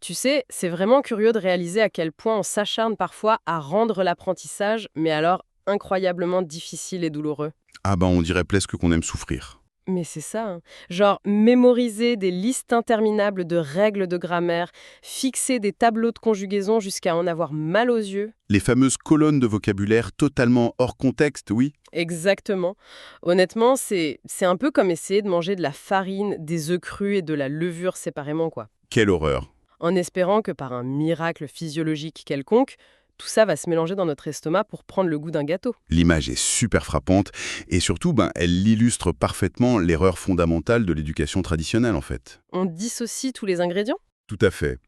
Tu sais, c'est vraiment curieux de réaliser à quel point on s'acharne parfois à rendre l'apprentissage, mais alors incroyablement difficile et douloureux. Ah ben on dirait presque qu'on aime souffrir. Mais c'est ça, hein. Genre mémoriser des listes interminables de règles de grammaire, fixer des tableaux de conjugaison jusqu'à en avoir mal aux yeux. Les fameuses colonnes de vocabulaire totalement hors contexte, oui. Exactement. Honnêtement, c'est un peu comme essayer de manger de la farine, des œufs crus et de la levure séparément, quoi. Quelle horreur. En espérant que par un miracle physiologique quelconque, tout ça va se mélanger dans notre estomac pour prendre le goût d'un gâteau. L'image est super frappante et surtout, elle illustre parfaitement l'erreur fondamentale de l'éducation traditionnelle en fait. On dissocie tous les ingrédients? Tout à fait.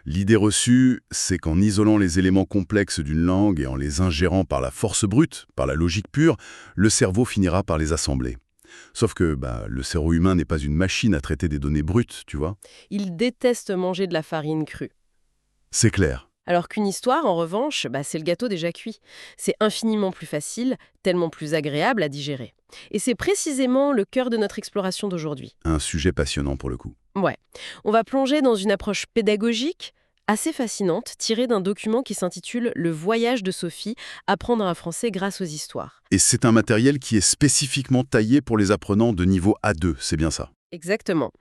L'idée reçue, c'est qu'en isolant les éléments complexes d'une langue et en les ingérant par la force brute, par la logique pure, le cerveau finira par les assembler. Sauf que le cerveau humain n'est pas une machine à traiter des données brutes, tu vois. Ils détestent manger de la farine crue. C'est clair. Alors qu'une histoire, en revanche, c'est le gâteau déjà cuit. C'est infiniment plus facile, tellement plus agréable à digérer. Et c'est précisément le cœur de notre exploration d'aujourd'hui. Un sujet passionnant pour le coup. Ouais. On va plonger dans une approche pédagogique assez fascinante, tirée d'un document qui s'intitule Le voyage de Sophie, apprendre un français grâce aux histoires. Et c'est un matériel qui est spécifiquement taillé pour les apprenants de niveau A2, c'est bien ça. Exactement.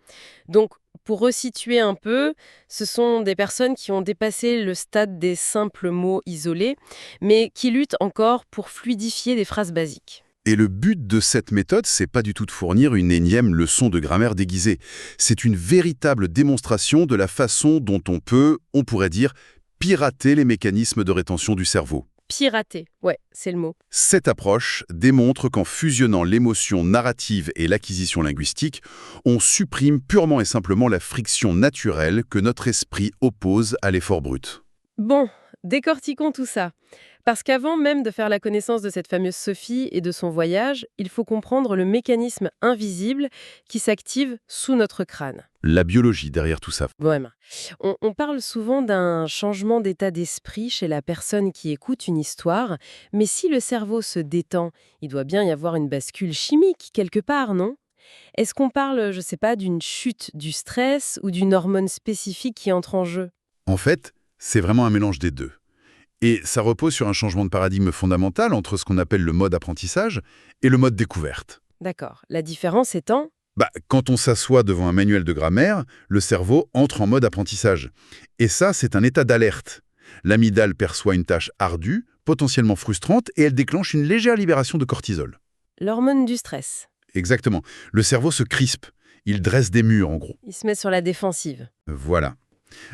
Donc, pour resituer un peu, ce sont des personnes qui ont dépassé le stade des simples mots isolés, mais qui luttent encore pour fluidifier des phrases basiques. Et le but de cette méthode, c'est pas du tout de fournir une énième leçon de grammaire déguisée. C'est une véritable démonstration de la façon dont on pourrait dire, pirater les mécanismes de rétention du cerveau. Pirater, ouais, c'est le mot. Cette approche démontre qu'en fusionnant l'émotion narrative et l'acquisition linguistique, on supprime purement et simplement la friction naturelle que notre esprit oppose à l'effort brut. Bon, décortiquons tout ça. Parce qu'avant même de faire la connaissance de cette fameuse Sophie et de son voyage, il faut comprendre le mécanisme invisible qui s'active sous notre crâne. La biologie derrière tout ça. Vraiment. On parle souvent d'un changement d'état d'esprit chez la personne qui écoute une histoire, mais si le cerveau se détend, il doit bien y avoir une bascule chimique quelque part, non? Est-ce qu'on parle, je sais pas, d'une chute du stress ou d'une hormone spécifique qui entre en jeu? En fait, c'est vraiment un mélange des deux. Et ça repose sur un changement de paradigme fondamental entre ce qu'on appelle le mode apprentissage et le mode découverte. D'accord. La différence étant? Quand on s'assoit devant un manuel de grammaire, le cerveau entre en mode apprentissage. Et ça, c'est un état d'alerte. L'amygdale perçoit une tâche ardue, potentiellement frustrante, et elle déclenche une légère libération de cortisol. L'hormone du stress. Exactement. Le cerveau se crispe. Il dresse des murs, en gros. Il se met sur la défensive. Voilà.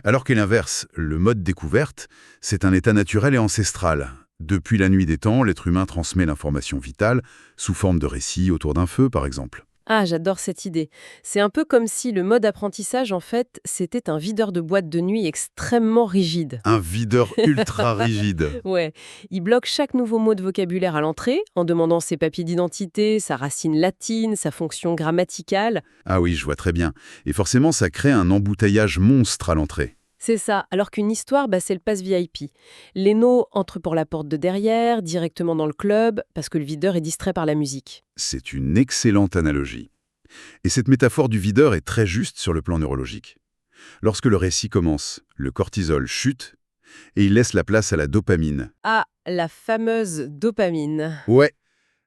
Alors qu'à l'inverse, le mode découverte, c'est un état naturel et ancestral. Depuis la nuit des temps, l'être humain transmet l'information vitale sous forme de récits autour d'un feu, par exemple. Ah, j'adore cette idée. C'est un peu comme si le mode apprentissage, en fait, c'était un videur de boîte de nuit extrêmement rigide. Un videur ultra rigide. Ouais, il bloque chaque nouveau mot de vocabulaire à l'entrée, en demandant ses papiers d'identité, sa racine latine, sa fonction grammaticale. Ah oui, je vois très bien. Et forcément, ça crée un embouteillage monstre à l'entrée. C'est ça, alors qu'une histoire, c'est le pass VIP. L'ENO entre pour la porte de derrière, directement dans le club, parce que le videur est distrait par la musique. C'est une excellente analogie. Et cette métaphore du videur est très juste sur le plan neurologique. Lorsque le récit commence, le cortisol chute et il laisse la place à la dopamine. Ah, la fameuse dopamine. Ouais.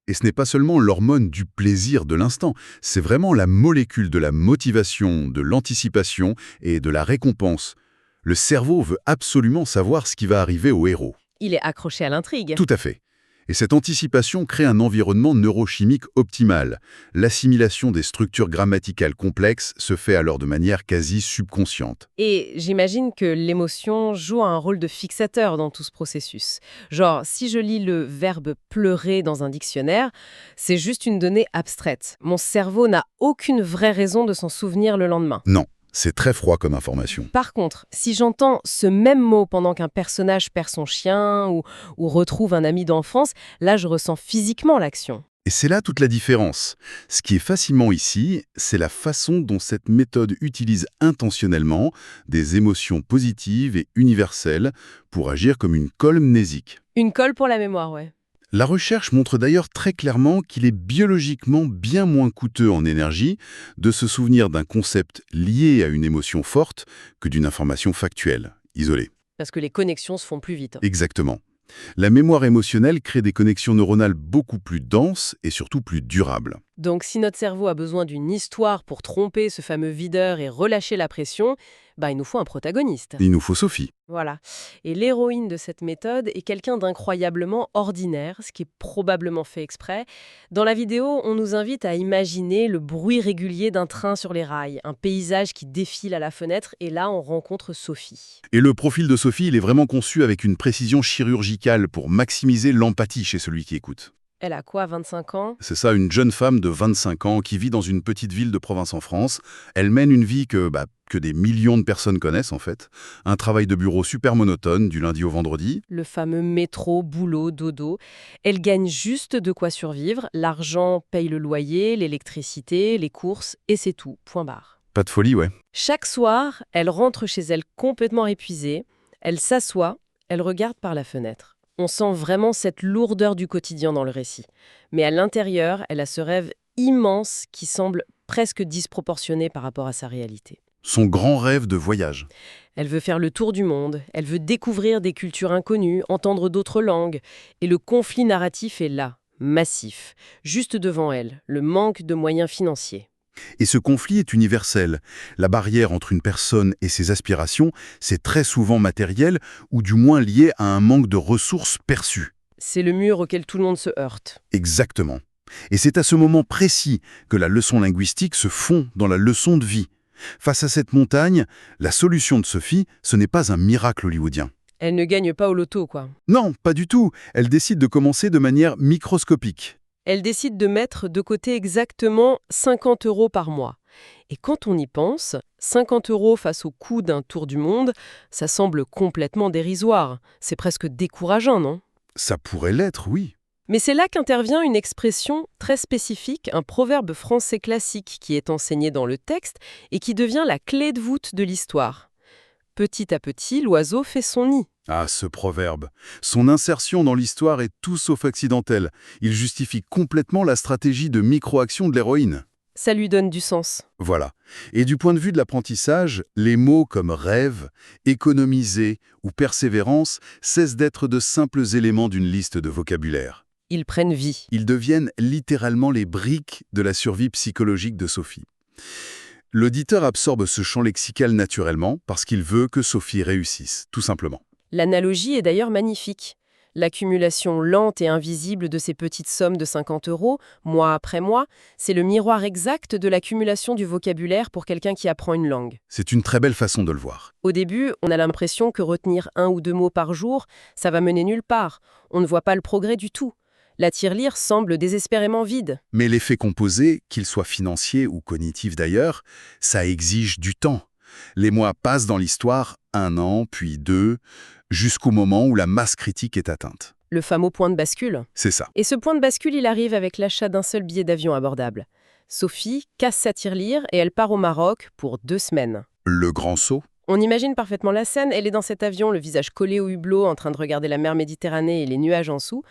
Et ce n'est pas seulement l'hormone du plaisir de l'instant, c'est vraiment la molécule de la motivation, de l'anticipation et de la récompense. Le cerveau veut absolument savoir ce qui va arriver au héros. Il est accroché à l'intrigue. Tout à fait. Et cette anticipation crée un environnement neurochimique optimal. L'assimilation des structures grammaticales complexes se fait alors de manière quasi subconsciente. Et j'imagine que l'émotion joue un rôle de fixateur dans tout ce processus. Genre, si je lis le verbe pleurer dans un dictionnaire, c'est juste une donnée abstraite. Mon cerveau n'a aucune vraie raison de s'en souvenir le lendemain. Non, c'est très froid comme information. Par contre, si j'entends ce même mot pendant qu'un personnage perd son chien ou retrouve un ami d'enfance, là je ressens physiquement l'action. Et c'est là toute la différence. Ce qui est fascinant ici, c'est la façon dont cette méthode utilise intentionnellement des émotions positives et universelles pour agir comme une colle mnésique. Une colle pour la mémoire, ouais. La recherche montre d'ailleurs très clairement qu'il est biologiquement bien moins coûteux en énergie de se souvenir d'un concept lié à une émotion forte que d'une information factuelle, isolée. Parce que les connexions se font plus vite. Exactement. La mémoire émotionnelle crée des connexions neuronales beaucoup plus denses et surtout plus durables. Donc si notre cerveau a besoin d'une histoire pour tromper ce fameux videur et relâcher la pression, il nous faut un protagoniste. Il nous faut Sophie. Voilà. Et l'héroïne de cette méthode est quelqu'un d'incroyablement ordinaire, ce qui est probablement fait exprès. Dans la vidéo, on nous invite à imaginer le bruit régulier d'un train sur les rails, un paysage qui défile à la fenêtre, et là on rencontre Sophie. Et le profil de Sophie, il est vraiment conçu avec une précision chirurgicale pour maximiser l'empathie chez celui qui écoute. Elle a quoi, 25 ans? C'est ça, une jeune femme de 25 ans qui vit dans une petite ville de province en France. Elle mène une vie que des millions de personnes connaissent en fait. Un travail de bureau super monotone du lundi au vendredi. Le fameux métro, boulot, dodo. Elle gagne juste de quoi survivre. L'argent paye le loyer, l'électricité, les courses, et c'est tout. Point barre. Pas de folie, ouais. Chaque soir, elle rentre chez elle complètement épuisée. Elle s'assoit, elle regarde par la fenêtre. On sent vraiment cette lourdeur du quotidien dans le récit. Mais à l'intérieur, elle a ce rêve immense qui semble presque disproportionné par rapport à sa réalité. Son grand rêve de voyage. Elle veut faire le tour du monde, elle veut découvrir des cultures inconnues, entendre d'autres langues. Et le conflit narratif est là, massif, juste devant elle, le manque de moyens financiers. Et ce conflit est universel. La barrière entre une personne et ses aspirations, c'est très souvent matériel ou du moins lié à un manque de ressources perçues. C'est le mur auquel tout le monde se heurte. Exactement. Et c'est à ce moment précis que la leçon linguistique se fond dans la leçon de vie. Face à cette montagne, la solution de Sophie, ce n'est pas un miracle hollywoodien. Elle ne gagne pas au loto, quoi. Non, pas du tout. Elle décide de commencer de manière microscopique. Elle décide de mettre de côté exactement 50 € par mois. Et quand on y pense, 50 € face au coût d'un tour du monde, ça semble complètement dérisoire. C'est presque décourageant, non? Ça pourrait l'être, oui. Mais c'est là qu'intervient une expression très spécifique, un proverbe français classique qui est enseigné dans le texte et qui devient la clé de voûte de l'histoire. Petit à petit, l'oiseau fait son nid. Ah, ce proverbe. Son insertion dans l'histoire est tout sauf accidentelle. Il justifie complètement la stratégie de micro-action de l'héroïne. Ça lui donne du sens. Voilà. Et du point de vue de l'apprentissage, les mots comme rêve, économiser ou persévérance cessent d'être de simples éléments d'une liste de vocabulaire. Ils prennent vie. Ils deviennent littéralement les briques de la survie psychologique de Sophie. L'auditeur absorbe ce champ lexical naturellement parce qu'il veut que Sophie réussisse, tout simplement. L'analogie est d'ailleurs magnifique. L'accumulation lente et invisible de ces petites sommes de 50 €, mois après mois, c'est le miroir exact de l'accumulation du vocabulaire pour quelqu'un qui apprend une langue. C'est une très belle façon de le voir. Au début, on a l'impression que retenir 1 ou 2 mots par jour, ça va mener nulle part. On ne voit pas le progrès du tout. La tirelire semble désespérément vide. Mais l'effet composé, qu'il soit financier ou cognitif d'ailleurs, ça exige du temps. Les mois passent dans l'histoire, 1 an, puis 2, jusqu'au moment où la masse critique est atteinte. Le fameux point de bascule. C'est ça. Et ce point de bascule, il arrive avec l'achat d'un seul billet d'avion abordable. Sophie casse sa tirelire et elle part au Maroc pour 2 semaines. Le grand saut. On imagine parfaitement la scène, elle est dans cet avion, le visage collé au hublot, en train de regarder la mer Méditerranée et les nuages en dessous,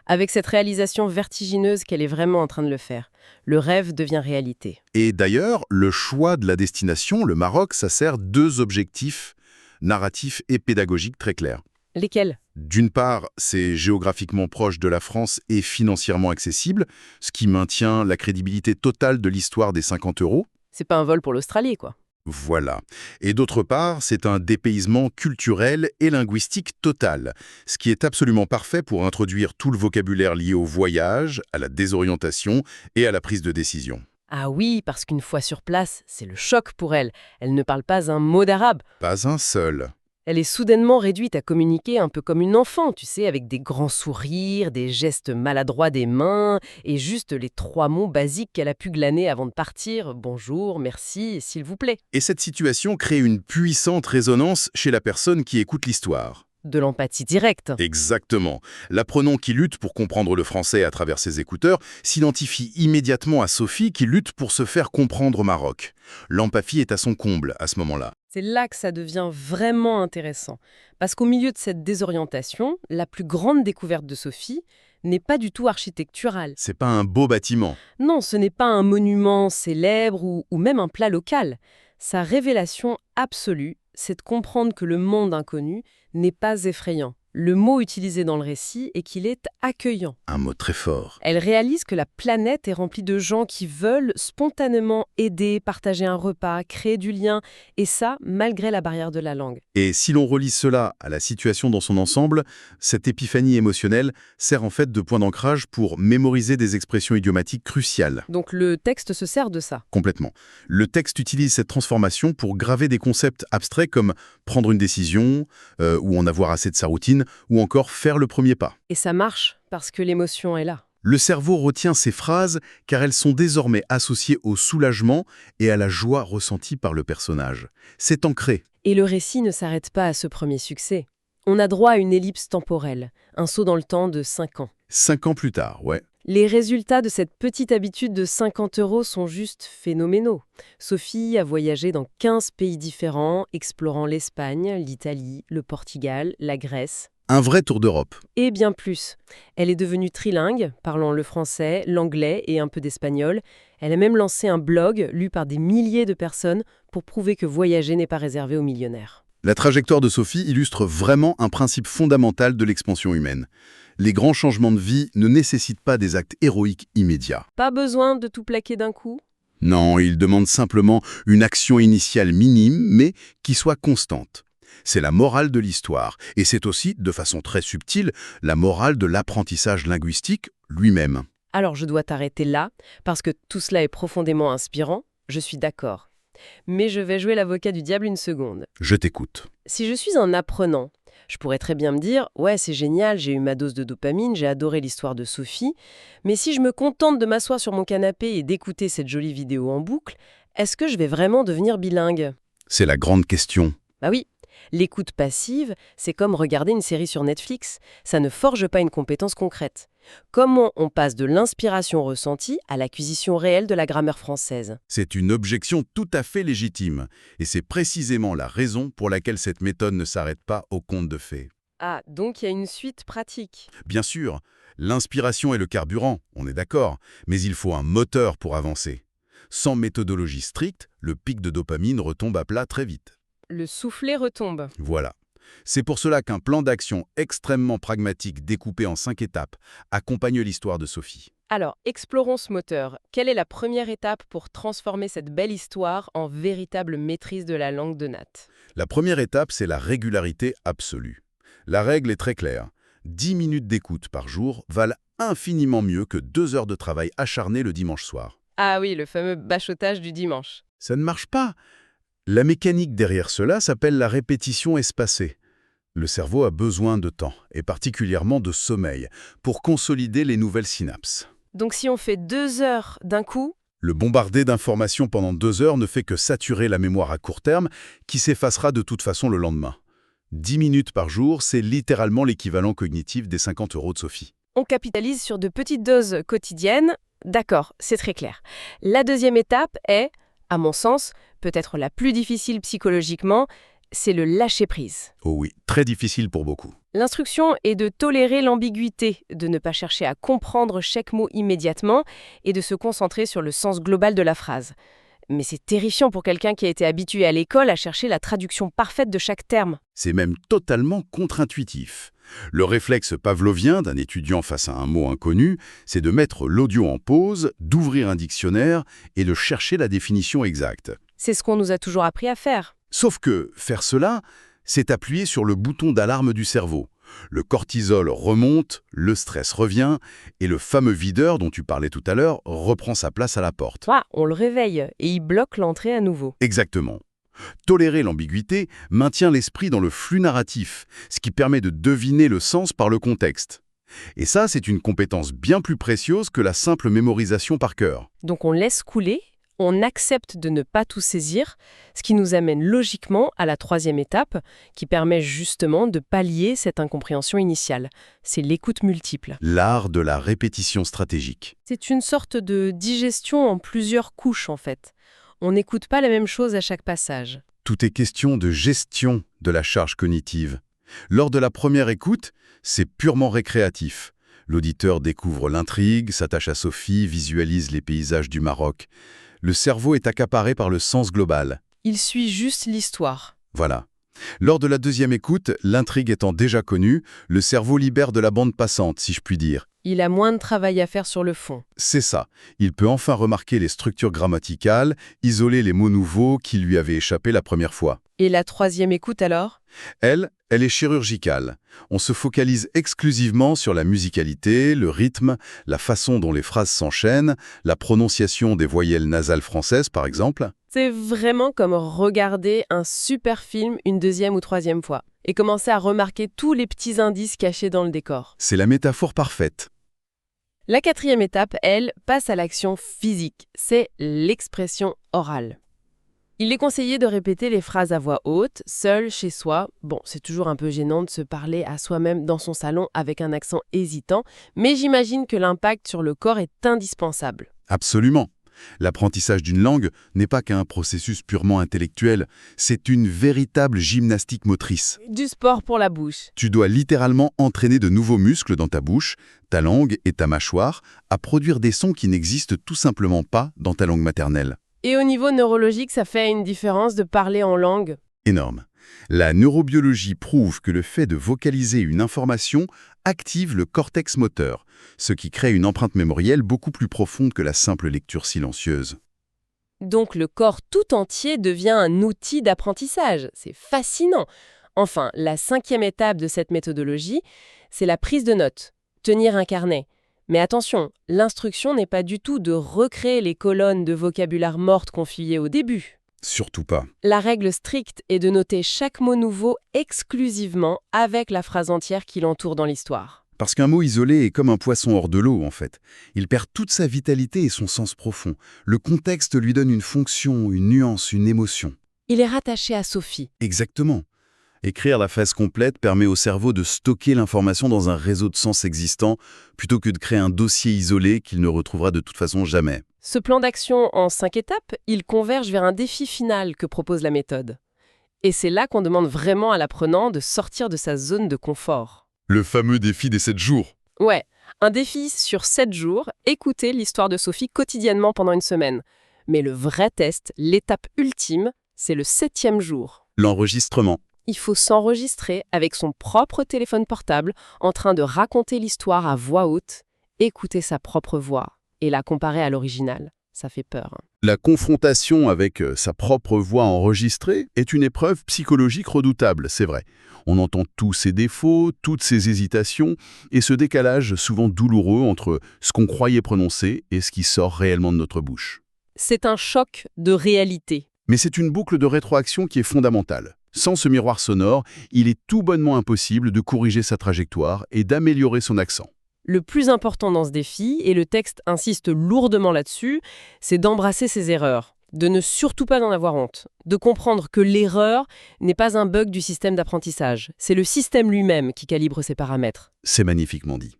avec cette réalisation vertigineuse qu'elle est vraiment en train de le faire. Le rêve devient réalité. Et d'ailleurs, le choix de la destination, le Maroc, ça sert 2 objectifs narratifs et pédagogiques très clairs. Lesquels? D'une part, c'est géographiquement proche de la France et financièrement accessible, ce qui maintient la crédibilité totale de l'histoire des 50 €. C'est pas un vol pour l'Australie, quoi. Voilà. Et d'autre part, c'est un dépaysement culturel et linguistique total, ce qui est absolument parfait pour introduire tout le vocabulaire lié au voyage, à la désorientation et à la prise de décision. Ah oui, parce qu'une fois sur place, c'est le choc pour elle. Elle ne parle pas un mot d'arabe. Pas un seul. Elle est soudainement réduite à communiquer un peu comme une enfant, tu sais, avec des grands sourires, des gestes maladroits des mains, et juste les 3 mots basiques qu'elle a pu glaner avant de partir. Bonjour, merci, s'il vous plaît. Et cette situation crée une puissante résonance chez la personne qui écoute l'histoire. De l'empathie directe. Exactement. L'apprenant qui lutte pour comprendre le français à travers ses écouteurs s'identifie immédiatement à Sophie qui lutte pour se faire comprendre au Maroc. L'empathie est à son comble à ce moment-là. C'est là que ça devient vraiment intéressant. Parce qu'au milieu de cette désorientation, la plus grande découverte de Sophie n'est pas du tout architectural. C'est pas un beau bâtiment. Non, ce n'est pas un monument célèbre ou même un plat local. Sa révélation absolue, c'est de comprendre que le monde inconnu n'est pas effrayant. Le mot utilisé dans le récit est qu'il est accueillant. Un mot très fort. Elle réalise que la planète est remplie de gens qui veulent spontanément aider, partager un repas, créer du lien, et ça, malgré la barrière de la langue. Et si l'on relie cela à la situation dans son ensemble, cette épiphanie émotionnelle sert en fait de point d'ancrage pour mémoriser des expressions idiomatiques cruciales. Donc le texte se sert de ça. Complètement. Le texte utilise cette transformation pour graver des concepts abstraits comme prendre une décision, ou en avoir assez de sa routine, ou encore faire le premier pas. Et ça marche, parce que l'émotion est là. Le cerveau retient ces phrases car elles sont désormais associées au soulagement et à la joie ressentie par le personnage. C'est ancré. Et le récit ne s'arrête pas à ce premier succès. On a droit à une ellipse temporelle, un saut dans le temps de 5 ans. 5 ans plus tard, ouais. Les résultats de cette petite habitude de 50 € sont juste phénoménaux. Sophie a voyagé dans 15 pays différents, explorant l'Espagne, l'Italie, le Portugal, la Grèce. Un vrai tour d'Europe. Et bien plus. Elle est devenue trilingue, parlant le français, l'anglais et un peu d'espagnol. Elle a même lancé un blog lu par des milliers de personnes pour prouver que voyager n'est pas réservé aux millionnaires. La trajectoire de Sophie illustre vraiment un principe fondamental de l'expansion humaine. Les grands changements de vie ne nécessitent pas des actes héroïques immédiats. Pas besoin de tout plaquer d'un coup. Non, ils demandent simplement une action initiale minime, mais qui soit constante. C'est la morale de l'histoire, et c'est aussi, de façon très subtile, la morale de l'apprentissage linguistique lui-même. Alors je dois t'arrêter là, parce que tout cela est profondément inspirant, je suis d'accord. Mais je vais jouer l'avocat du diable une seconde. Je t'écoute. Si je suis un apprenant, je pourrais très bien me dire « Ouais, c'est génial, j'ai eu ma dose de dopamine, j'ai adoré l'histoire de Sophie. » Mais si je me contente de m'asseoir sur mon canapé et d'écouter cette jolie vidéo en boucle, est-ce que je vais vraiment devenir bilingue ? C'est la grande question. Bah oui, l'écoute passive, c'est comme regarder une série sur Netflix. Ça ne forge pas une compétence concrète. Comment on passe de l'inspiration ressentie à l'acquisition réelle de la grammaire française ? C'est une objection tout à fait légitime, et c'est précisément la raison pour laquelle cette méthode ne s'arrête pas au conte de fées. Ah, donc il y a une suite pratique. Bien sûr, l'inspiration est le carburant, on est d'accord, mais il faut un moteur pour avancer. Sans méthodologie stricte, le pic de dopamine retombe à plat très vite. Le soufflet retombe. Voilà. C'est pour cela qu'un plan d'action extrêmement pragmatique découpé en 5 étapes accompagne l'histoire de Sophie. Alors, explorons ce moteur. Quelle est la première étape pour transformer cette belle histoire en véritable maîtrise de la langue de Nat ? La première étape, c'est la régularité absolue. La règle est très claire. 10 minutes d'écoute par jour valent infiniment mieux que 2 heures de travail acharné le dimanche soir. Ah oui, le fameux bachotage du dimanche. Ça ne marche pas. La mécanique derrière cela s'appelle la répétition espacée. Le cerveau a besoin de temps, et particulièrement de sommeil, pour consolider les nouvelles synapses. Donc si on fait 2 heures d'un coup, Le bombarder d'informations pendant 2 heures ne fait que saturer la mémoire à court terme, qui s'effacera de toute façon le lendemain. 10 minutes par jour, c'est littéralement l'équivalent cognitif des 50 € de Sophie. on capitalise sur de petites doses quotidiennes. D'accord, c'est très clair. La deuxième étape est, à mon sens, peut-être la plus difficile psychologiquement, c'est le lâcher-prise. Oh oui, très difficile pour beaucoup. L'instruction est de tolérer l'ambiguïté, de ne pas chercher à comprendre chaque mot immédiatement et de se concentrer sur le sens global de la phrase. Mais c'est terrifiant pour quelqu'un qui a été habitué à l'école à chercher la traduction parfaite de chaque terme. C'est même totalement contre-intuitif. Le réflexe pavlovien d'un étudiant face à un mot inconnu, c'est de mettre l'audio en pause, d'ouvrir un dictionnaire et de chercher la définition exacte. C'est ce qu'on nous a toujours appris à faire. Sauf que faire cela, c'est appuyer sur le bouton d'alarme du cerveau. Le cortisol remonte, le stress revient, et le fameux videur dont tu parlais tout à l'heure reprend sa place à la porte. On le réveille et il bloque l'entrée à nouveau. Exactement. Tolérer l'ambiguïté maintient l'esprit dans le flux narratif, ce qui permet de deviner le sens par le contexte. Et ça, c'est une compétence bien plus précieuse que la simple mémorisation par cœur. Donc on laisse couler, on accepte de ne pas tout saisir, ce qui nous amène logiquement à la troisième étape, qui permet justement de pallier cette incompréhension initiale. C'est l'écoute multiple. L'art de la répétition stratégique. C'est une sorte de digestion en plusieurs couches en fait. On n'écoute pas la même chose à chaque passage. Tout est question de gestion de la charge cognitive. Lors de la première écoute, c'est purement récréatif. L'auditeur découvre l'intrigue, s'attache à Sophie, visualise les paysages du Maroc. Le cerveau est accaparé par le sens global. Il suit juste l'histoire. Voilà. Lors de la deuxième écoute, l'intrigue étant déjà connue, le cerveau libère de la bande passante, si je puis dire. Il a moins de travail à faire sur le fond. C'est ça. Il peut enfin remarquer les structures grammaticales, isoler les mots nouveaux qui lui avaient échappé la première fois. Et la troisième écoute alors? Elle est chirurgicale. On se focalise exclusivement sur la musicalité, le rythme, la façon dont les phrases s'enchaînent, la prononciation des voyelles nasales françaises, par exemple. C'est vraiment comme regarder un super film une deuxième ou troisième fois et commencer à remarquer tous les petits indices cachés dans le décor. C'est la métaphore parfaite. La quatrième étape, elle, passe à l'action physique. C'est l'expression orale. Il est conseillé de répéter les phrases à voix haute, seul, chez soi. Bon, c'est toujours un peu gênant de se parler à soi-même dans son salon avec un accent hésitant, mais j'imagine que l'impact sur le corps est indispensable. Absolument. L'apprentissage d'une langue n'est pas qu'un processus purement intellectuel, c'est une véritable gymnastique motrice. Du sport pour la bouche. Tu dois littéralement entraîner de nouveaux muscles dans ta bouche, ta langue et ta mâchoire à produire des sons qui n'existent tout simplement pas dans ta langue maternelle. Et au niveau neurologique, ça fait une différence de parler en langue? Énorme. La neurobiologie prouve que le fait de vocaliser une information active le cortex moteur, ce qui crée une empreinte mémorielle beaucoup plus profonde que la simple lecture silencieuse. Donc le corps tout entier devient un outil d'apprentissage. C'est fascinant. Enfin, la cinquième étape de cette méthodologie, c'est la prise de notes. Tenir un carnet. Mais attention, l'instruction n'est pas du tout de recréer les colonnes de vocabulaire mortes qu'on fuyait au début. Surtout pas. La règle stricte est de noter chaque mot nouveau exclusivement avec la phrase entière qui l'entoure dans l'histoire. Parce qu'un mot isolé est comme un poisson hors de l'eau, en fait. Il perd toute sa vitalité et son sens profond. Le contexte lui donne une fonction, une nuance, une émotion. Il est rattaché à Sophie. Exactement. Écrire la phrase complète permet au cerveau de stocker l'information dans un réseau de sens existant, plutôt que de créer un dossier isolé qu'il ne retrouvera de toute façon jamais. Ce plan d'action en 5 étapes, il converge vers un défi final que propose la méthode. Et c'est là qu'on demande vraiment à l'apprenant de sortir de sa zone de confort. Le fameux défi des 7 jours. Ouais, un défi sur 7 jours, écouter l'histoire de Sophie quotidiennement pendant une semaine. Mais le vrai test, l'étape ultime, c'est le 7e jour. L'enregistrement. Il faut s'enregistrer avec son propre téléphone portable en train de raconter l'histoire à voix haute, écouter sa propre voix et la comparer à l'original. Ça fait peur. La confrontation avec sa propre voix enregistrée est une épreuve psychologique redoutable, c'est vrai. On entend tous ses défauts, toutes ses hésitations, et ce décalage souvent douloureux entre ce qu'on croyait prononcer et ce qui sort réellement de notre bouche. C'est un choc de réalité. Mais c'est une boucle de rétroaction qui est fondamentale. Sans ce miroir sonore, il est tout bonnement impossible de corriger sa trajectoire et d'améliorer son accent. Le plus important dans ce défi, et le texte insiste lourdement là-dessus, c'est d'embrasser ses erreurs, de ne surtout pas en avoir honte, de comprendre que l'erreur n'est pas un bug du système d'apprentissage, c'est le système lui-même qui calibre ses paramètres. C'est magnifiquement dit.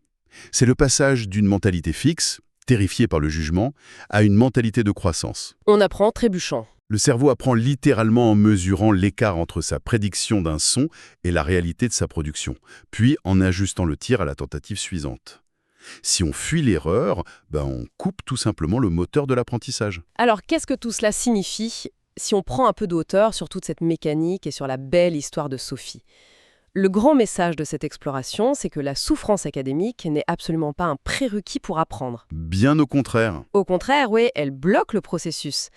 C'est le passage d'une mentalité fixe, terrifiée par le jugement, à une mentalité de croissance. On apprend trébuchant. Le cerveau apprend littéralement en mesurant l'écart entre sa prédiction d'un son et la réalité de sa production, puis en ajustant le tir à la tentative suivante. Si on fuit l'erreur, on coupe tout simplement le moteur de l'apprentissage. Alors qu'est-ce que tout cela signifie si on prend un peu de hauteur sur toute cette mécanique et sur la belle histoire de Sophie ? Le grand message de cette exploration, c'est que la souffrance académique n'est absolument pas un prérequis pour apprendre. Bien au contraire. Au contraire, oui, elle bloque le processus.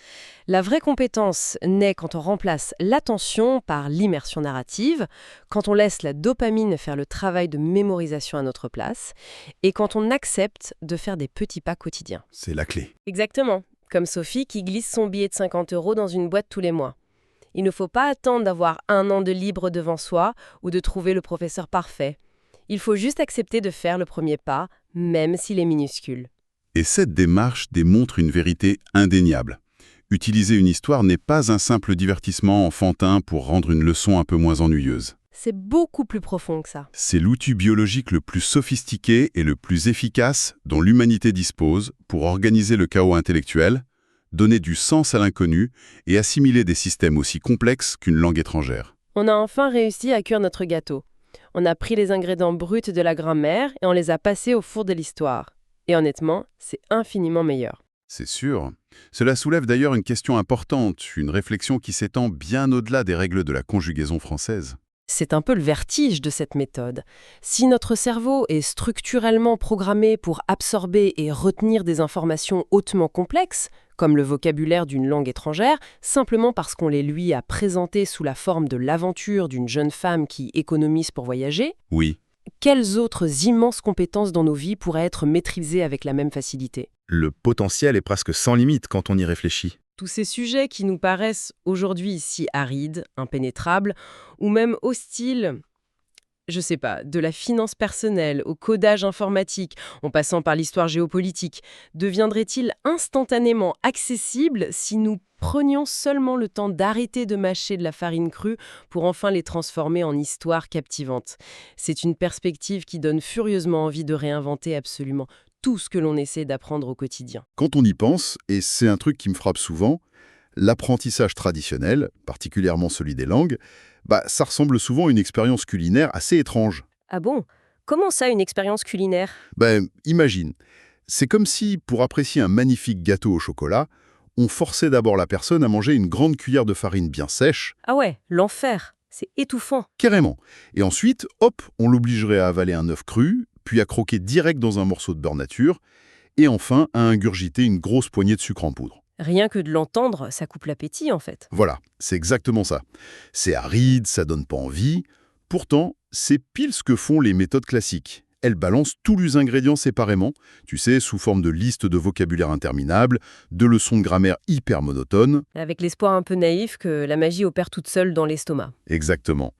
La vraie compétence naît quand on remplace l'attention par l'immersion narrative, quand on laisse la dopamine faire le travail de mémorisation à notre place, et quand on accepte de faire des petits pas quotidiens. C'est la clé. Exactement, comme Sophie qui glisse son billet de 50 € dans une boîte tous les mois. Il ne faut pas attendre d'avoir 1 an de libre devant soi ou de trouver le professeur parfait. Il faut juste accepter de faire le premier pas, même s'il est minuscule. Et cette démarche démontre une vérité indéniable. Utiliser une histoire n'est pas un simple divertissement enfantin pour rendre une leçon un peu moins ennuyeuse. C'est beaucoup plus profond que ça. C'est l'outil biologique le plus sophistiqué et le plus efficace dont l'humanité dispose pour organiser le chaos intellectuel, donner du sens à l'inconnu et assimiler des systèmes aussi complexes qu'une langue étrangère. On a enfin réussi à cuire notre gâteau. On a pris les ingrédients bruts de la grammaire et on les a passés au four de l'histoire. Et honnêtement, c'est infiniment meilleur. C'est sûr. Cela soulève d'ailleurs une question importante, une réflexion qui s'étend bien au-delà des règles de la conjugaison française. C'est un peu le vertige de cette méthode. Si notre cerveau est structurellement programmé pour absorber et retenir des informations hautement complexes, comme le vocabulaire d'une langue étrangère, simplement parce qu'on les lui a présentées sous la forme de l'aventure d'une jeune femme qui économise pour voyager, Oui, quelles autres immenses compétences dans nos vies pourraient être maîtrisées avec la même facilité? Le potentiel est presque sans limite quand on y réfléchit. Tous ces sujets qui nous paraissent aujourd'hui si arides, impénétrables, ou même hostiles, je sais pas, de la finance personnelle au codage informatique, en passant par l'histoire géopolitique, deviendraient-ils instantanément accessibles si nous prenions seulement le temps d'arrêter de mâcher de la farine crue pour enfin les transformer en histoires captivantes? C'est une perspective qui donne furieusement envie de réinventer absolument tout ce que l'on essaie d'apprendre au quotidien. quand on y pense, et c'est un truc qui me frappe souvent, l'apprentissage traditionnel, particulièrement celui des langues, ça ressemble souvent à une expérience culinaire assez étrange. Ah bon? Comment ça, une expérience culinaire? Imagine, c'est comme si, pour apprécier un magnifique gâteau au chocolat, on forçait d'abord la personne à manger une grande cuillère de farine bien sèche, Ah ouais, l'enfer. C'est étouffant. carrément. Et ensuite, hop, on l'obligerait à avaler un œuf cru, puis à croquer direct dans un morceau de beurre nature, et enfin à ingurgiter une grosse poignée de sucre en poudre. Rien que de l'entendre, ça coupe l'appétit en fait. Voilà, c'est exactement ça. C'est aride, ça donne pas envie. Pourtant, c'est pile ce que font les méthodes classiques. Elles balancent tous les ingrédients séparément, tu sais, sous forme de listes de vocabulaire interminables, de leçons de grammaire hyper monotones. Avec l'espoir un peu naïf que la magie opère toute seule dans l'estomac. Exactement.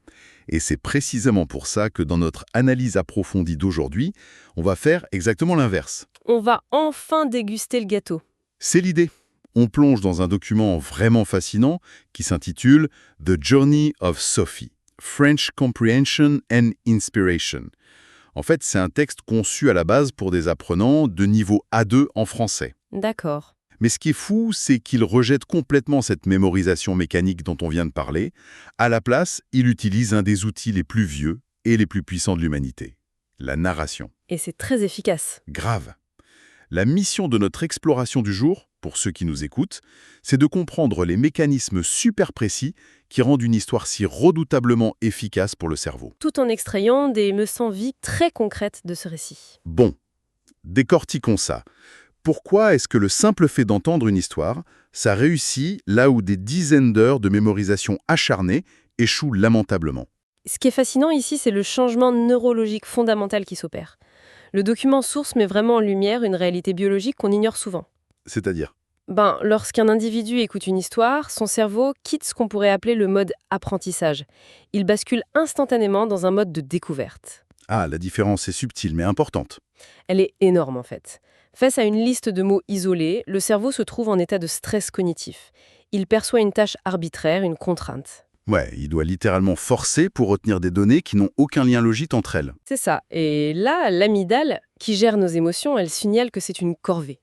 Et c'est précisément pour ça que dans notre analyse approfondie d'aujourd'hui, on va faire exactement l'inverse. On va enfin déguster le gâteau. C'est l'idée. On plonge dans un document vraiment fascinant qui s'intitule The Journey of Sophie, French Comprehension and Inspiration. En fait, c'est un texte conçu à la base pour des apprenants de niveau A2 en français. D'accord. Mais ce qui est fou, c'est qu'il rejette complètement cette mémorisation mécanique dont on vient de parler. À la place, il utilise un des outils les plus vieux et les plus puissants de l'humanité, la narration. Et c'est très efficace. Grave. La mission de notre exploration du jour, pour ceux qui nous écoutent, c'est de comprendre les mécanismes super précis qui rendent une histoire si redoutablement efficace pour le cerveau. Tout en extrayant des leçons-vie très concrètes de ce récit. Bon, décortiquons ça. Pourquoi est-ce que le simple fait d'entendre une histoire, ça réussit là où des dizaines d'heures de mémorisation acharnée échouent lamentablement? Ce qui est fascinant ici, c'est le changement neurologique fondamental qui s'opère. Le document source met vraiment en lumière une réalité biologique qu'on ignore souvent. C'est-à-dire? Lorsqu'un individu écoute une histoire, son cerveau quitte ce qu'on pourrait appeler le mode apprentissage. Il bascule instantanément dans un mode de découverte. Ah, la différence est subtile mais importante. Elle est énorme en fait. Face à une liste de mots isolés, le cerveau se trouve en état de stress cognitif. Il perçoit une tâche arbitraire, une contrainte. Ouais, il doit littéralement forcer pour retenir des données qui n'ont aucun lien logique entre elles. C'est ça. Et là, l'amygdale, qui gère nos émotions, elle signale que c'est une corvée.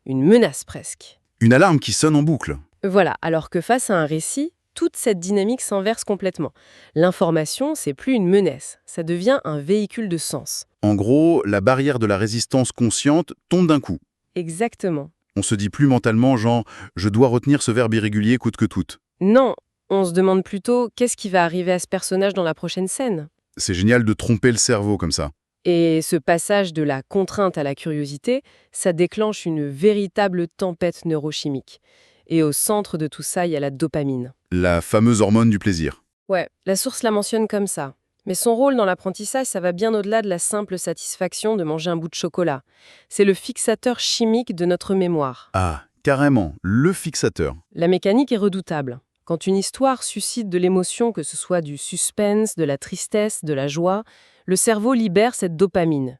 Une menace presque. Une alarme qui sonne en boucle. Voilà, alors que face à un récit, toute cette dynamique s'inverse complètement. L'information, c'est plus une menace, ça devient un véhicule de sens. En gros, la barrière de la résistance consciente tombe d'un coup. Exactement. On se dit plus mentalement genre « je dois retenir ce verbe irrégulier coûte que coûte Non, on se demande plutôt qu'est-ce qui va arriver à ce personnage dans la prochaine scène. ». C'est génial de tromper le cerveau comme ça. Et ce passage de la contrainte à la curiosité, ça déclenche une véritable tempête neurochimique. Et au centre de tout ça, il y a la dopamine. La fameuse hormone du plaisir. Ouais, la source la mentionne comme ça. Mais son rôle dans l'apprentissage, ça va bien au-delà de la simple satisfaction de manger un bout de chocolat. C'est le fixateur chimique de notre mémoire. Ah, carrément, le fixateur. La mécanique est redoutable. Quand une histoire suscite de l'émotion, que ce soit du suspense, de la tristesse, de la joie, le cerveau libère cette dopamine.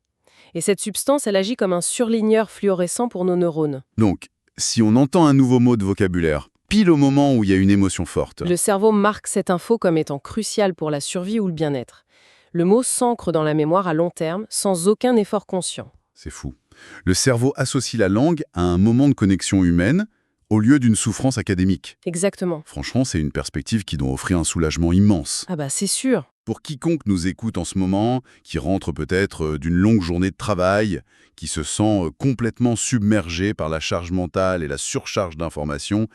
Et cette substance, elle agit comme un surligneur fluorescent pour nos neurones. Donc, si on entend un nouveau mot de vocabulaire, pile au moment où il y a une émotion forte, Le cerveau marque cette info comme étant cruciale pour la survie ou le bien-être. Le mot s'ancre dans la mémoire à long terme, sans aucun effort conscient. c'est fou. Le cerveau associe la langue à un moment de connexion humaine au lieu d'une souffrance académique. Exactement. Franchement, c'est une perspective qui doit offrir un soulagement immense. Ah bah c'est sûr. Pour quiconque nous écoute en ce moment, qui rentre peut-être d'une longue journée de travail, qui se sent complètement submergé par la charge mentale et la surcharge d'informations,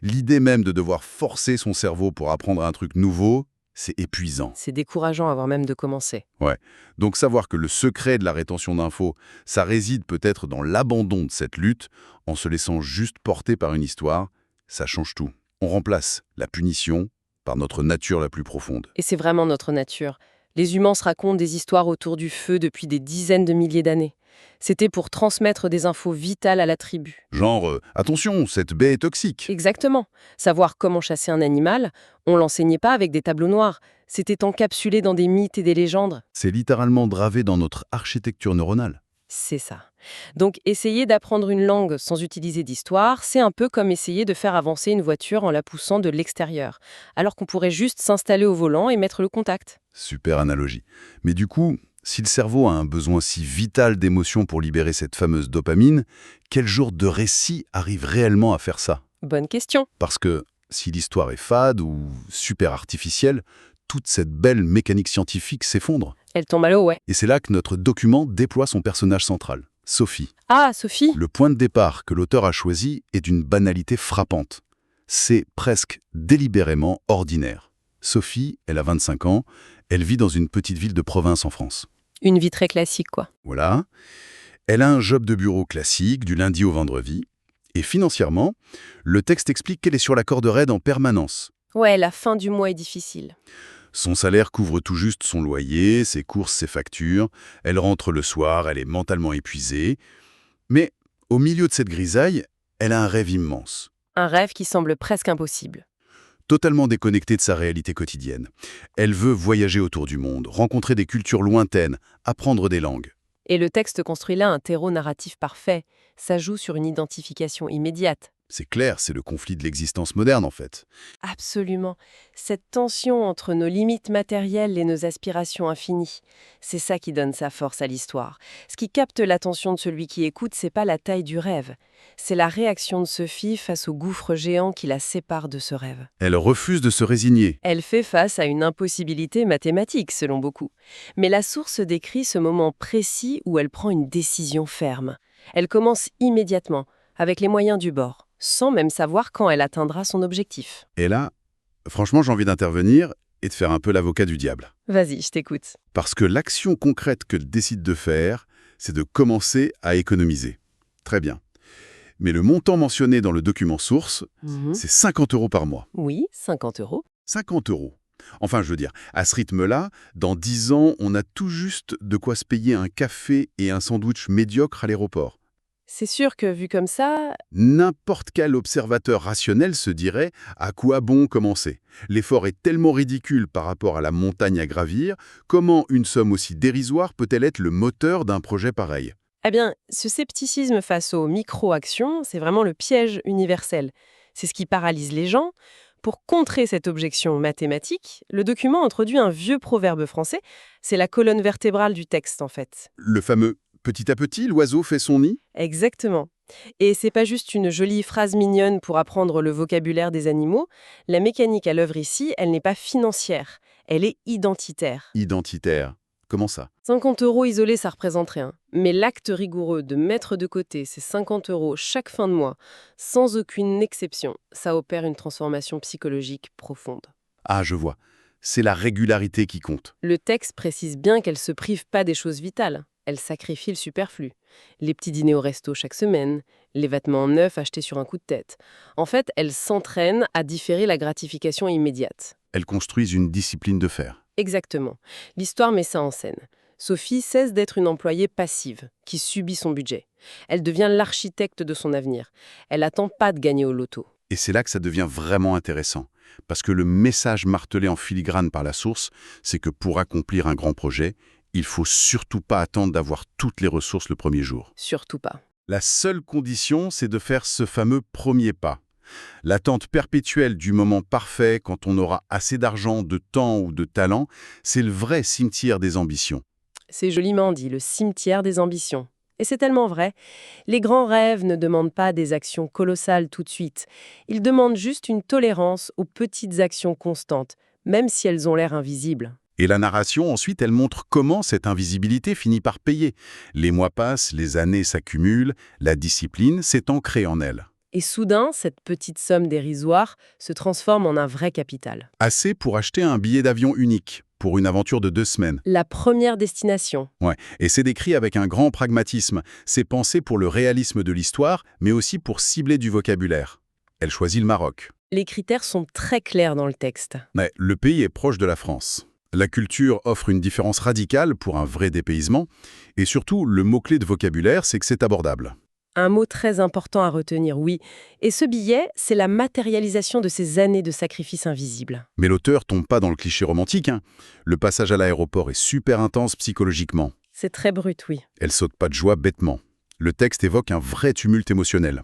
l'idée même de devoir forcer son cerveau pour apprendre un truc nouveau, c'est épuisant. C'est décourageant avant même de commencer. Ouais. Donc savoir que le secret de la rétention d'infos, ça réside peut-être dans l'abandon de cette lutte, en se laissant juste porter par une histoire, ça change tout. On remplace la punition par notre nature la plus profonde. Et c'est vraiment notre nature. Les humains se racontent des histoires autour du feu depuis des dizaines de milliers d'années. C'était pour transmettre des infos vitales à la tribu. Genre, attention, cette baie est toxique. Exactement. Savoir comment chasser un animal, on l'enseignait pas avec des tableaux noirs. C'était encapsulé dans des mythes et des légendes. C'est littéralement gravé dans notre architecture neuronale. C'est ça. Donc, essayer d'apprendre une langue sans utiliser d'histoire, c'est un peu comme essayer de faire avancer une voiture en la poussant de l'extérieur, alors qu'on pourrait juste s'installer au volant et mettre le contact. Super analogie. Mais du coup, si le cerveau a un besoin si vital d'émotion pour libérer cette fameuse dopamine, quel genre de récit arrive réellement à faire ça? Bonne question. Parce que si l'histoire est fade ou super artificielle, toute cette belle mécanique scientifique s'effondre. Elle tombe à l'eau, ouais. Et c'est là que notre document déploie son personnage central, Sophie. Ah, Sophie. Le point de départ que l'auteur a choisi est d'une banalité frappante. C'est presque délibérément ordinaire. Sophie, elle a 25 ans, elle vit dans une petite ville de province en France. Une vie très classique, quoi. Voilà. Elle a un job de bureau classique, du lundi au vendredi. Et financièrement, le texte explique qu'elle est sur la corde raide en permanence. Ouais, la fin du mois est difficile. Son salaire couvre tout juste son loyer, ses courses, ses factures. Elle rentre le soir, elle est mentalement épuisée. Mais au milieu de cette grisaille, elle a un rêve immense. Un rêve qui semble presque impossible. Totalement déconnectée de sa réalité quotidienne. Elle veut voyager autour du monde, rencontrer des cultures lointaines, apprendre des langues. Et le texte construit là un terreau narratif parfait. Ça joue sur une identification immédiate. C'est clair, c'est le conflit de l'existence moderne en fait. Absolument. Cette tension entre nos limites matérielles et nos aspirations infinies, c'est ça qui donne sa force à l'histoire. Ce qui capte l'attention de celui qui écoute, c'est pas la taille du rêve. C'est la réaction de Sophie face au gouffre géant qui la sépare de ce rêve. Elle refuse de se résigner. Elle fait face à une impossibilité mathématique, selon beaucoup. Mais la source décrit ce moment précis où elle prend une décision ferme. Elle commence immédiatement, avec les moyens du bord, sans même savoir quand elle atteindra son objectif. Et là, franchement, j'ai envie d'intervenir et de faire un peu l'avocat du diable. Vas-y, je t'écoute. Parce que l'action concrète qu'elle décide de faire, c'est de commencer à économiser. Très bien. Mais le montant mentionné dans le document source, c'est 50 € par mois. Oui, 50 €. 50 €. Enfin, je veux dire, à ce rythme-là, dans 10 ans, on a tout juste de quoi se payer un café et un sandwich médiocre à l'aéroport. C'est sûr que vu comme ça, N'importe quel observateur rationnel se dirait « à quoi bon commencer ?» L'effort est tellement ridicule par rapport à la montagne à gravir, comment une somme aussi dérisoire peut-elle être le moteur d'un projet pareil? eh bien, ce scepticisme face aux micro-actions, c'est vraiment le piège universel. C'est ce qui paralyse les gens. Pour contrer cette objection mathématique, le document introduit un vieux proverbe français. C'est la colonne vertébrale du texte, en fait. Le fameux « petit à petit, l'oiseau fait son nid » Exactement. Et c'est pas juste une jolie phrase mignonne pour apprendre le vocabulaire des animaux. La mécanique à l'œuvre ici, elle n'est pas financière. Elle est identitaire. identitaire. Comment ça? 50 € isolés, ça représente rien. Mais l'acte rigoureux de mettre de côté ces 50 € chaque fin de mois, sans aucune exception, ça opère une transformation psychologique profonde. Ah, je vois. C'est la régularité qui compte. Le texte précise bien qu'elle se prive pas des choses vitales. Elle sacrifie le superflu. Les petits dîners au resto chaque semaine, les vêtements neufs achetés sur un coup de tête. En fait, elle s'entraîne à différer la gratification immédiate. Elles construisent une discipline de fer. Exactement. L'histoire met ça en scène. Sophie cesse d'être une employée passive, qui subit son budget. Elle devient l'architecte de son avenir. Elle n'attend pas de gagner au loto. Et c'est là que ça devient vraiment intéressant. Parce que le message martelé en filigrane par la source, c'est que pour accomplir un grand projet, il faut surtout pas attendre d'avoir toutes les ressources le premier jour. Surtout pas. La seule condition, c'est de faire ce fameux premier pas. L'attente perpétuelle du moment parfait quand on aura assez d'argent, de temps ou de talent, c'est le vrai cimetière des ambitions. C'est joliment dit, le cimetière des ambitions. Et c'est tellement vrai. Les grands rêves ne demandent pas des actions colossales tout de suite. Ils demandent juste une tolérance aux petites actions constantes, même si elles ont l'air invisibles. Et la narration, ensuite, elle montre comment cette invisibilité finit par payer. Les mois passent, les années s'accumulent, la discipline s'est ancrée en elle. Et soudain, cette petite somme dérisoire se transforme en un vrai capital. Assez pour acheter un billet d'avion unique, pour une aventure de 2 semaines. La première destination. Ouais. Et c'est décrit avec un grand pragmatisme. C'est pensé pour le réalisme de l'histoire, mais aussi pour cibler du vocabulaire. Elle choisit le Maroc. Les critères sont très clairs dans le texte. Mais le pays est proche de la France. La culture offre une différence radicale pour un vrai dépaysement. Et surtout, le mot-clé de vocabulaire, c'est que c'est abordable. Un mot très important à retenir, oui. Et ce billet, c'est la matérialisation de ces années de sacrifice invisible. Mais l'auteur tombe pas dans le cliché romantique, hein. Le passage à l'aéroport est super intense psychologiquement. C'est très brut, oui. Elle saute pas de joie bêtement. Le texte évoque un vrai tumulte émotionnel.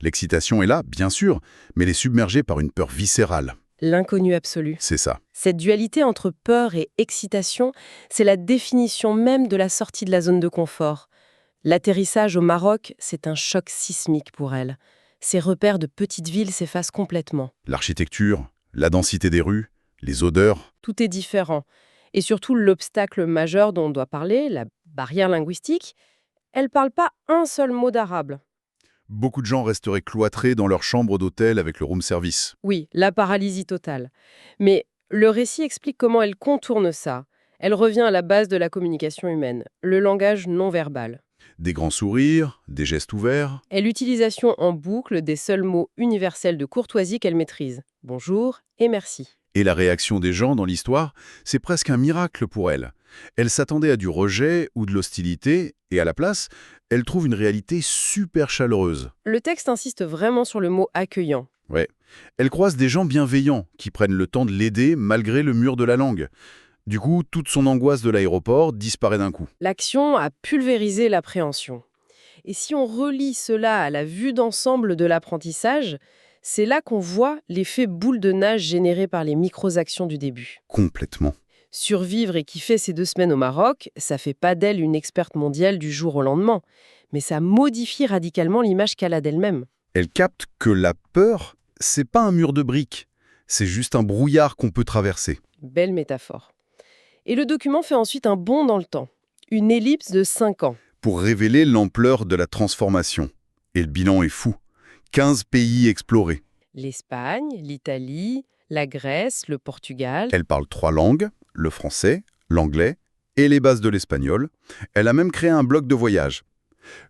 L'excitation est là, bien sûr, mais elle est submergée par une peur viscérale. L'inconnu absolu. C'est ça. Cette dualité entre peur et excitation, c'est la définition même de la sortie de la zone de confort. L'atterrissage au Maroc, c'est un choc sismique pour elle. Ses repères de petite ville s'effacent complètement. L'architecture, la densité des rues, les odeurs. Tout est différent. Et surtout, l'obstacle majeur dont on doit parler, la barrière linguistique, elle parle pas un seul mot d'arabe. Beaucoup de gens resteraient cloîtrés dans leur chambre d'hôtel avec le room service. Oui, la paralysie totale. Mais le récit explique comment elle contourne ça. Elle revient à la base de la communication humaine, le langage non verbal. Des grands sourires, des gestes ouverts. Et l'utilisation en boucle des seuls mots universels de courtoisie qu'elle maîtrise. Bonjour et merci. Et la réaction des gens dans l'histoire, c'est presque un miracle pour elle. Elle s'attendait à du rejet ou de l'hostilité, et à la place, elle trouve une réalité super chaleureuse. Le texte insiste vraiment sur le mot accueillant. Ouais. Elle croise des gens bienveillants qui prennent le temps de l'aider malgré le mur de la langue. Du coup, toute son angoisse de l'aéroport disparaît d'un coup. L'action a pulvérisé l'appréhension. Et si on relie cela à la vue d'ensemble de l'apprentissage, c'est là qu'on voit l'effet boule de neige généré par les micro-actions du début. Complètement. Survivre et kiffer ces 2 semaines au Maroc, ça fait pas d'elle une experte mondiale du jour au lendemain. Mais ça modifie radicalement l'image qu'elle a d'elle-même. Elle capte que la peur, c'est pas un mur de briques. C'est juste un brouillard qu'on peut traverser. Belle métaphore. Et le document fait ensuite un bond dans le temps. Une ellipse de 5 ans. Pour révéler l'ampleur de la transformation. Et le bilan est fou. 15 pays explorés. L'Espagne, l'Italie, la Grèce, le Portugal. Elle parle 3 langues, le français, l'anglais et les bases de l'espagnol. Elle a même créé un blog de voyage.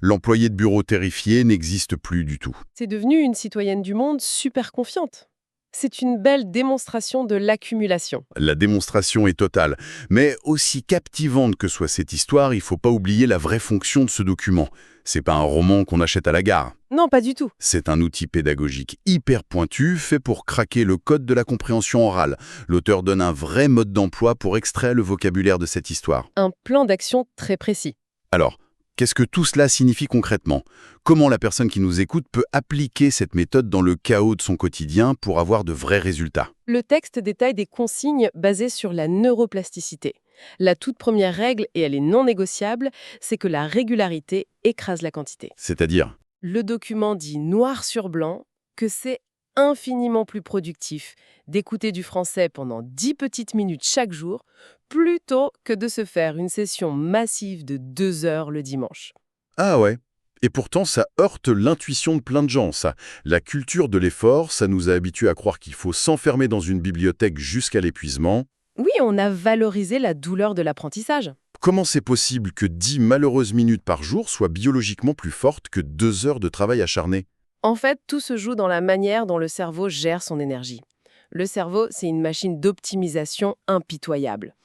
L'employé de bureau terrifié n'existe plus du tout. C'est devenu une citoyenne du monde super confiante. C'est une belle démonstration de l'accumulation. La démonstration est totale. Mais aussi captivante que soit cette histoire, il ne faut pas oublier la vraie fonction de ce document. C'est pas un roman qu'on achète à la gare. Non, pas du tout. C'est un outil pédagogique hyper pointu, fait pour craquer le code de la compréhension orale. L'auteur donne un vrai mode d'emploi pour extraire le vocabulaire de cette histoire. Un plan d'action très précis. Alors, qu'est-ce que tout cela signifie concrètement? Comment la personne qui nous écoute peut appliquer cette méthode dans le chaos de son quotidien pour avoir de vrais résultats? Le texte détaille des consignes basées sur la neuroplasticité. La toute première règle, et elle est non négociable, c'est que la régularité écrase la quantité. C'est-à-dire? Le document dit noir sur blanc que c'est infiniment plus productif d'écouter du français pendant 10 petites minutes chaque jour plutôt que de se faire une session massive de 2 heures le dimanche. Ah ouais. Et pourtant, ça heurte l'intuition de plein de gens, ça. La culture de l'effort, ça nous a habitués à croire qu'il faut s'enfermer dans une bibliothèque jusqu'à l'épuisement. Oui, on a valorisé la douleur de l'apprentissage. Comment c'est possible que 10 malheureuses minutes par jour soient biologiquement plus fortes que 2 heures de travail acharné? En fait, tout se joue dans la manière dont le cerveau gère son énergie. Le cerveau, c'est une machine d'optimisation impitoyable.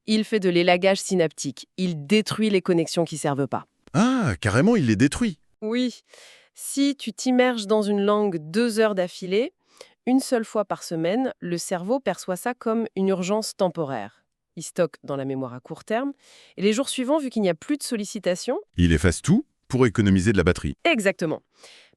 Il fait de l'élagage synaptique. Il détruit les connexions qui ne servent pas. Ah, carrément, il les détruit. Oui. Si tu t'immerges dans une langue 2 heures d'affilée, une seule fois par semaine, le cerveau perçoit ça comme une urgence temporaire. Il stocke dans la mémoire à court terme. Et les jours suivants, vu qu'il n'y a plus de sollicitation... Il efface tout pour économiser de la batterie. Exactement.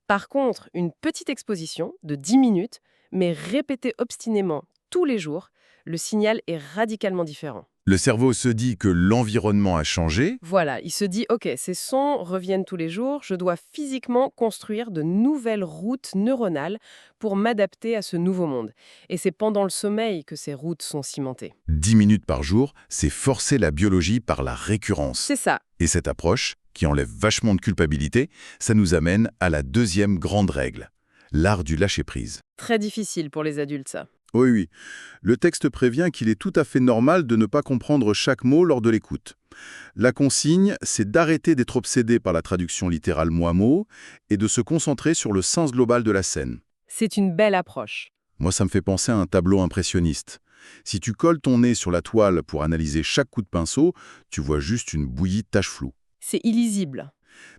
Par contre, une petite exposition de 10 minutes, mais répétée obstinément tous les jours, le signal est radicalement différent. Le cerveau se dit que l'environnement a changé. Voilà, il se dit, OK, ces sons reviennent tous les jours, je dois physiquement construire de nouvelles routes neuronales pour m'adapter à ce nouveau monde. Et c'est pendant le sommeil que ces routes sont cimentées. 10 minutes par jour, c'est forcer la biologie par la récurrence. C'est ça. Et cette approche, qui enlève vachement de culpabilité, ça nous amène à la deuxième grande règle, l'art du lâcher-prise. Très difficile pour les adultes, ça. Oui, oui. Le texte prévient qu'il est tout à fait normal de ne pas comprendre chaque mot lors de l'écoute. La consigne, c'est d'arrêter d'être obsédé par la traduction littérale mot-à-mot et de se concentrer sur le sens global de la scène. C'est une belle approche. Moi, ça me fait penser à un tableau impressionniste. Si tu colles ton nez sur la toile pour analyser chaque coup de pinceau, tu vois juste une bouillie de taches floues. C'est illisible.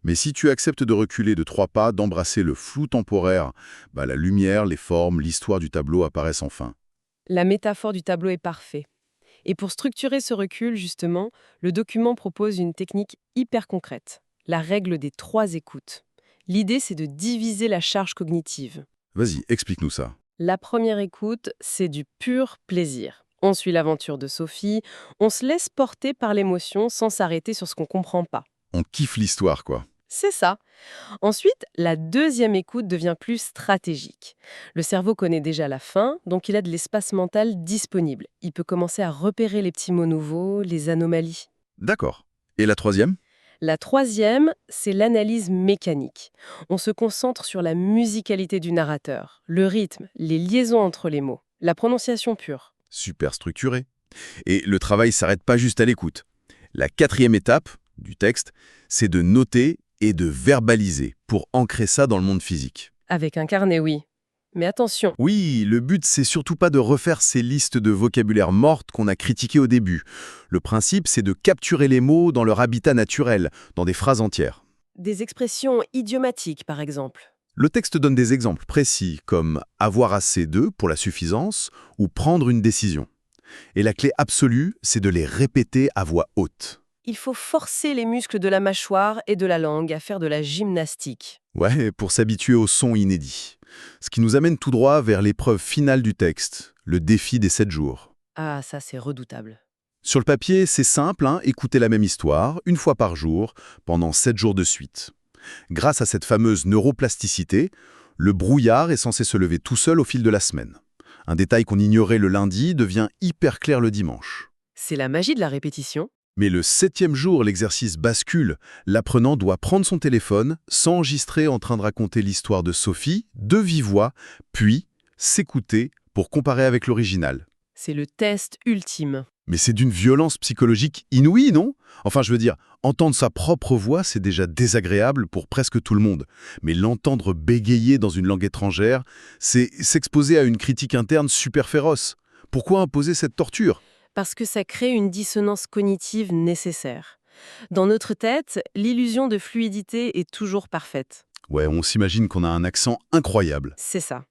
Mais si tu acceptes de reculer de 3 pas, d'embrasser le flou temporaire, la lumière, les formes, l'histoire du tableau apparaissent enfin. La métaphore du tableau est parfaite. Et pour structurer ce recul, justement, le document propose une technique hyper concrète, la règle des 3 écoutes. L'idée, c'est de diviser la charge cognitive. Vas-y, explique-nous ça. La première écoute, c'est du pur plaisir. On suit l'aventure de Sophie, on se laisse porter par l'émotion sans s'arrêter sur ce qu'on comprend pas. On kiffe l'histoire, quoi. C'est ça. Ensuite, la deuxième écoute devient plus stratégique. Le cerveau connaît déjà la fin, donc il a de l'espace mental disponible. Il peut commencer à repérer les petits mots nouveaux, les anomalies. D'accord. Et la troisième ? La troisième, c'est l'analyse mécanique. On se concentre sur la musicalité du narrateur, le rythme, les liaisons entre les mots, la prononciation pure. Super structuré. Et le travail s'arrête pas juste à l'écoute. La quatrième étape du texte, c'est de noter et de verbaliser pour ancrer ça dans le monde physique. Avec un carnet, oui. Mais attention, Oui, le but, c'est surtout pas de refaire ces listes de vocabulaire mortes qu'on a critiquées au début. Le principe, c'est de capturer les mots dans leur habitat naturel, dans des phrases entières. des expressions idiomatiques, par exemple. Le texte donne des exemples précis, comme « avoir assez de » pour la suffisance ou « prendre une décision ». Et la clé absolue, c'est de les répéter à voix haute. Il faut forcer les muscles de la mâchoire et de la langue à faire de la gymnastique. Ouais, pour s'habituer au son inédit. Ce qui nous amène tout droit vers l'épreuve finale du texte, le défi des 7 jours. Ah, ça c'est redoutable. Sur le papier, c'est simple, écouter la même histoire, une fois par jour, pendant 7 jours de suite. Grâce à cette fameuse neuroplasticité, le brouillard est censé se lever tout seul au fil de la semaine. Un détail qu'on ignorait le lundi devient hyper clair le dimanche. C'est la magie de la répétition. Mais le 7e jour, l'exercice bascule. L'apprenant doit prendre son téléphone, s'enregistrer en train de raconter l'histoire de Sophie, de vive voix, puis s'écouter pour comparer avec l'original. C'est le test ultime. Mais c'est d'une violence psychologique inouïe, non? Enfin, je veux dire, entendre sa propre voix, c'est déjà désagréable pour presque tout le monde. Mais l'entendre bégayer dans une langue étrangère, c'est s'exposer à une critique interne super féroce. Pourquoi imposer cette torture? Parce que ça crée une dissonance cognitive nécessaire. Dans notre tête, l'illusion de fluidité est toujours parfaite. Ouais, on s'imagine qu'on a un accent incroyable. C'est ça.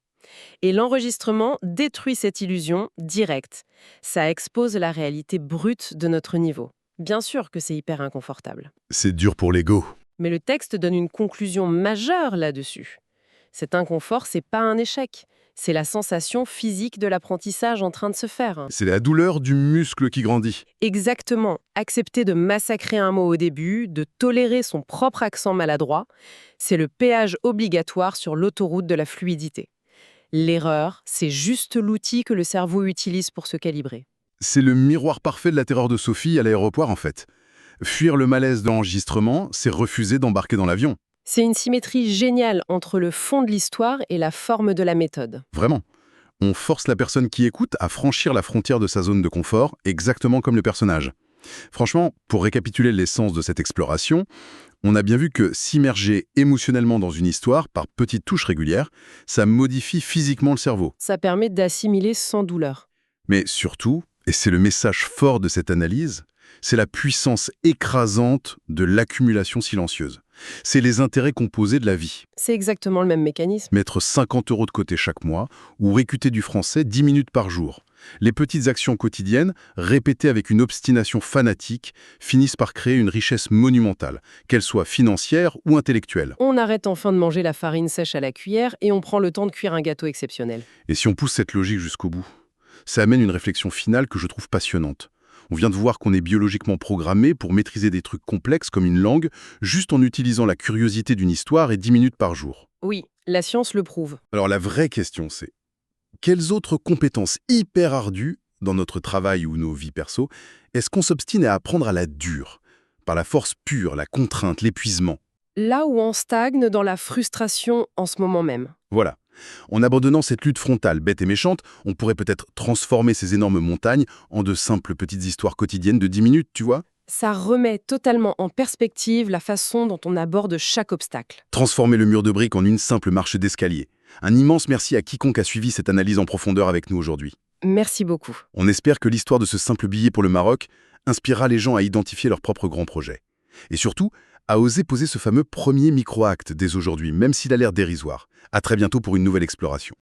Et l'enregistrement détruit cette illusion direct. Ça expose la réalité brute de notre niveau. Bien sûr que c'est hyper inconfortable. C'est dur pour l'ego. Mais le texte donne une conclusion majeure là-dessus. Cet inconfort, c'est pas un échec. C'est la sensation physique de l'apprentissage en train de se faire. C'est la douleur du muscle qui grandit. Exactement. Accepter de massacrer un mot au début, de tolérer son propre accent maladroit, c'est le péage obligatoire sur l'autoroute de la fluidité. L'erreur, c'est juste l'outil que le cerveau utilise pour se calibrer. C'est le miroir parfait de la terreur de Sophie à l'aéroport, en fait. Fuir le malaise de l'enregistrement, c'est refuser d'embarquer dans l'avion. C'est une symétrie géniale entre le fond de l'histoire et la forme de la méthode. Vraiment. On force la personne qui écoute à franchir la frontière de sa zone de confort, exactement comme le personnage. Franchement, pour récapituler l'essence de cette exploration, on a bien vu que s'immerger émotionnellement dans une histoire par petites touches régulières, ça modifie physiquement le cerveau. Ça permet d'assimiler sans douleur. Mais surtout, et c'est le message fort de cette analyse, c'est la puissance écrasante de l'accumulation silencieuse. C'est les intérêts composés de la vie. C'est exactement le même mécanisme. Mettre 50 € de côté chaque mois ou récuter du français 10 minutes par jour. Les petites actions quotidiennes, répétées avec une obstination fanatique, finissent par créer une richesse monumentale, qu'elle soit financière ou intellectuelle. On arrête enfin de manger la farine sèche à la cuillère et on prend le temps de cuire un gâteau exceptionnel. Et si on pousse cette logique jusqu'au bout, ça amène une réflexion finale que je trouve passionnante. On vient de voir qu'on est biologiquement programmé pour maîtriser des trucs complexes comme une langue, juste en utilisant la curiosité d'une histoire et 10 minutes par jour. Oui, la science le prouve. Alors la vraie question c'est, quelles autres compétences hyper ardues, dans notre travail ou nos vies perso, est-ce qu'on s'obstine à apprendre à la dure, par la force pure, la contrainte, l'épuisement? Là où on stagne dans la frustration en ce moment même. Voilà. En abandonnant cette lutte frontale bête et méchante, on pourrait peut-être transformer ces énormes montagnes en de simples petites histoires quotidiennes de 10 minutes, tu vois? Ça remet totalement en perspective la façon dont on aborde chaque obstacle. Transformer le mur de briques en une simple marche d'escalier. Un immense merci à quiconque a suivi cette analyse en profondeur avec nous aujourd'hui. Merci beaucoup. On espère que l'histoire de ce simple billet pour le Maroc inspirera les gens à identifier leurs propres grands projets. Et surtout, à oser poser ce fameux premier micro-acte dès aujourd'hui, même s'il a l'air dérisoire. À très bientôt pour une nouvelle exploration.